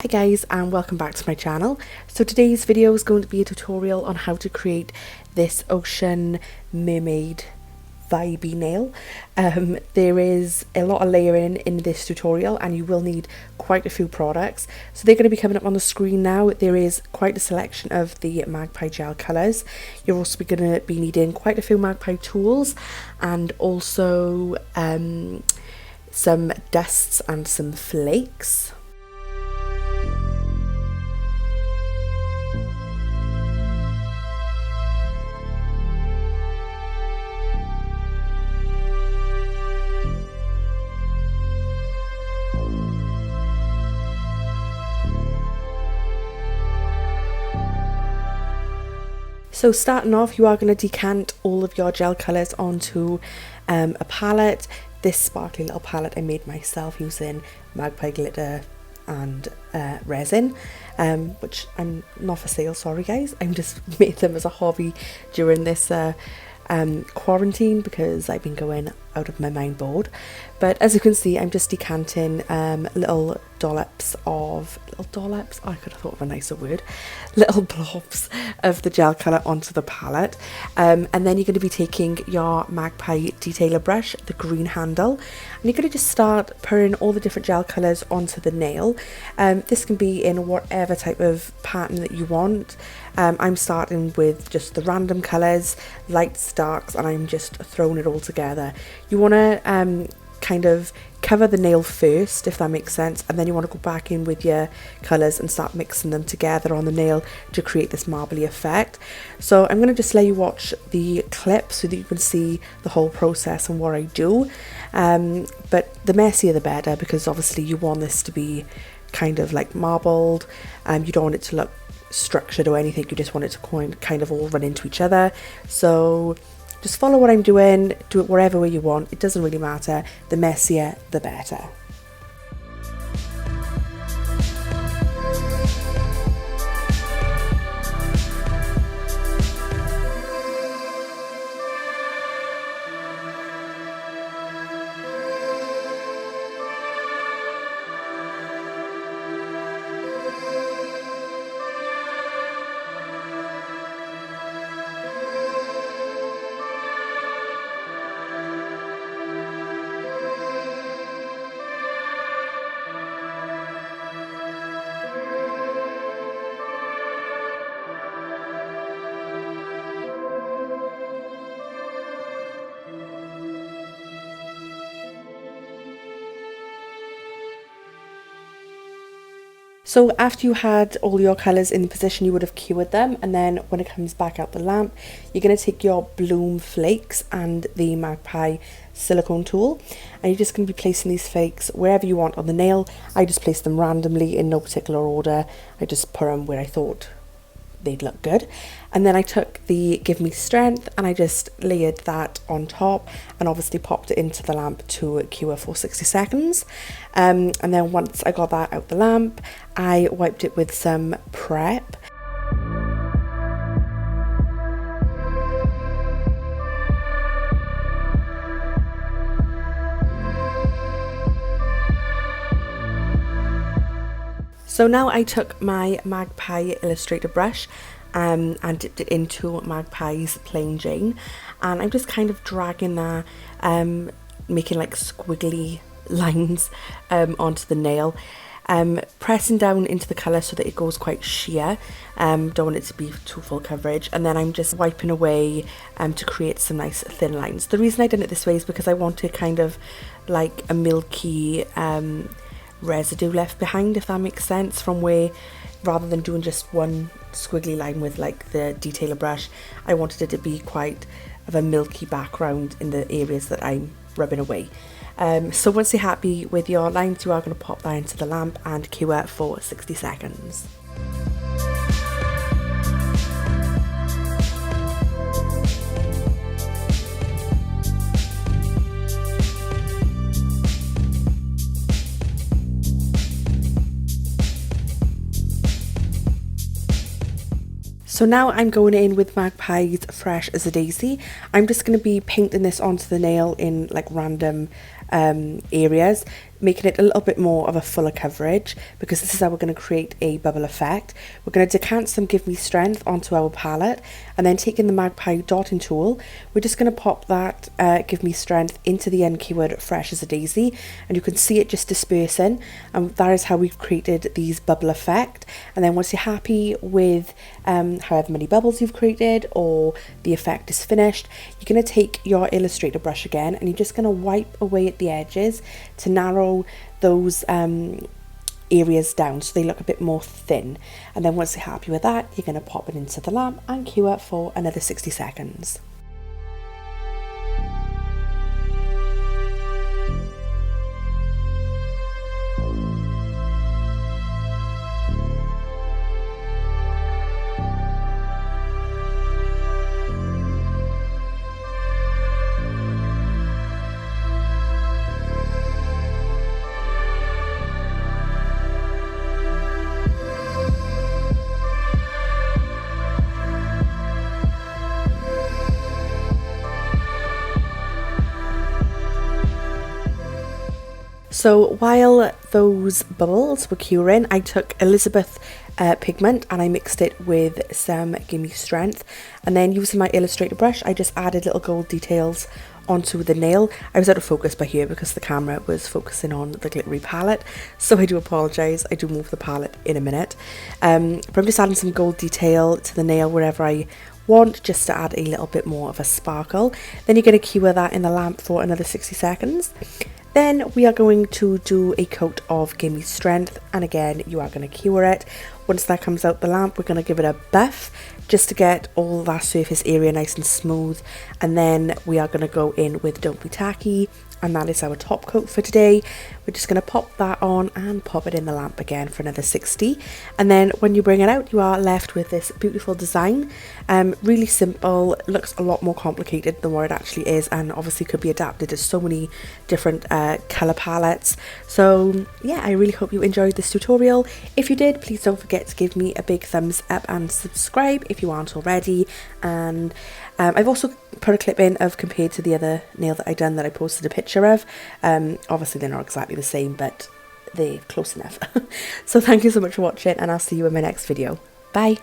Hi guys, and welcome back to my channel. So today's video is going to be a tutorial on how to create this ocean mermaid vibey nail. There is a lot of layering in this tutorial and you will need quite a few products. So they're going to be coming up on the screen now. There is quite a selection of the Magpie gel colours. You're also going to be needing quite a few Magpie tools and also some dusts and some flakes. So starting off, you are going to decant all of your gel colours onto a palette. This sparkly little palette I made myself using Magpie glitter and resin, which I'm not for sale, sorry guys. I'm just made them as a hobby during this quarantine because I've been going out of my mind bored. But as you can see, I'm just decanting little dollops, oh, I could have thought of a nicer word, little blobs of the gel colour onto the palette, and then you're going to be taking your Magpie detailer brush, the green handle, and you're going to just start pouring all the different gel colours onto the nail. This can be in whatever type of pattern that you want. I'm starting with just the random colours, lights, darks, and I'm just throwing it all together. You want to kind of cover the nail first, if that makes sense, and then you want to go back in with your colours and start mixing them together on the nail to create this marbly effect. So I'm going to just let you watch the clip so that you can see the whole process and what I do, but the messier the better, because obviously you want this to be kind of like marbled. You don't want it to look structured or anything, you just want it to kind of all run into each other. So just follow what I'm doing, do it wherever way you want, it doesn't really matter, the messier the better. So after you had all your colours in the position, you would have cured them, and then when it comes back out the lamp, you're going to take your bloom flakes and the Magpie silicone tool, and you're just going to be placing these flakes wherever you want on the nail. I just placed them randomly in no particular order. I just put them where I thought they'd look good, and then I took the Give Me Strength and I just layered that on top and obviously popped it into the lamp to cure for 60 seconds, and then once I got that out the lamp, I wiped it with some prep. So now I took my Magpie Illustrator brush and dipped it into Magpie's Plain Jane, and I'm just kind of dragging that, making like squiggly lines onto the nail, pressing down into the colour so that it goes quite sheer. Don't want it to be too full coverage, and then I'm just wiping away to create some nice thin lines. The reason I did it this way is because I wanted kind of like a milky residue left behind, if that makes sense, from where, rather than doing just one squiggly line with like the detailer brush, I wanted it to be quite of a milky background in the areas that I'm rubbing away. So once you're happy with your lines, you are going to pop that into the lamp and cure for 60 seconds. So now I'm going in with Magpie's Fresh as a Daisy. I'm just going to be painting this onto the nail in like random areas, making it a little bit more of a fuller coverage, because this is how we're going to create a bubble effect. We're going to decant some Give Me Strength onto our palette, and then taking the Magpie dotting tool, we're just going to pop that Give Me Strength into the unkeyword Fresh as a Daisy, and you can see it just dispersing, and that is how we've created these bubble effect. And then once you're happy with however many bubbles you've created, or the effect is finished, you're going to take your Illustrator brush again, and you're just going to wipe away at the edges to narrow those areas down so they look a bit more thin. And then once you're happy with that, you're going to pop it into the lamp and cure it for another 60 seconds. So while those bubbles were curing, I took Elizabeth pigment and I mixed it with some Gimme Strength, and then using my Illustrator brush I just added little gold details onto the nail. I was out of focus by here because the camera was focusing on the glittery palette, so I do apologise. I do move the palette in a minute, but I'm just adding some gold detail to the nail wherever I want, just to add a little bit more of a sparkle. Then you're going to cure that in the lamp for another 60 seconds. Then we are going to do a coat of Gimme Strength, and again you are going to cure it. Once that comes out the lamp, we're going to give it a buff just to get all that surface area nice and smooth, and then we are going to go in with Don't Be Tacky, and that is our top coat for today. We're just going to pop that on and pop it in the lamp again for another 60, and then when you bring it out you are left with this beautiful design. Really simple, looks a lot more complicated than what it actually is, and obviously could be adapted to so many different colour palettes. So yeah, I really hope you enjoyed this tutorial. If you did, please don't forget to give me a big thumbs up and subscribe if you aren't already. And I've also put a clip in of compared to the other nail that I done that I posted a picture of. Obviously they're not exactly the same, but they're close enough. So thank you so much for watching, and I'll see you in my next video. Bye.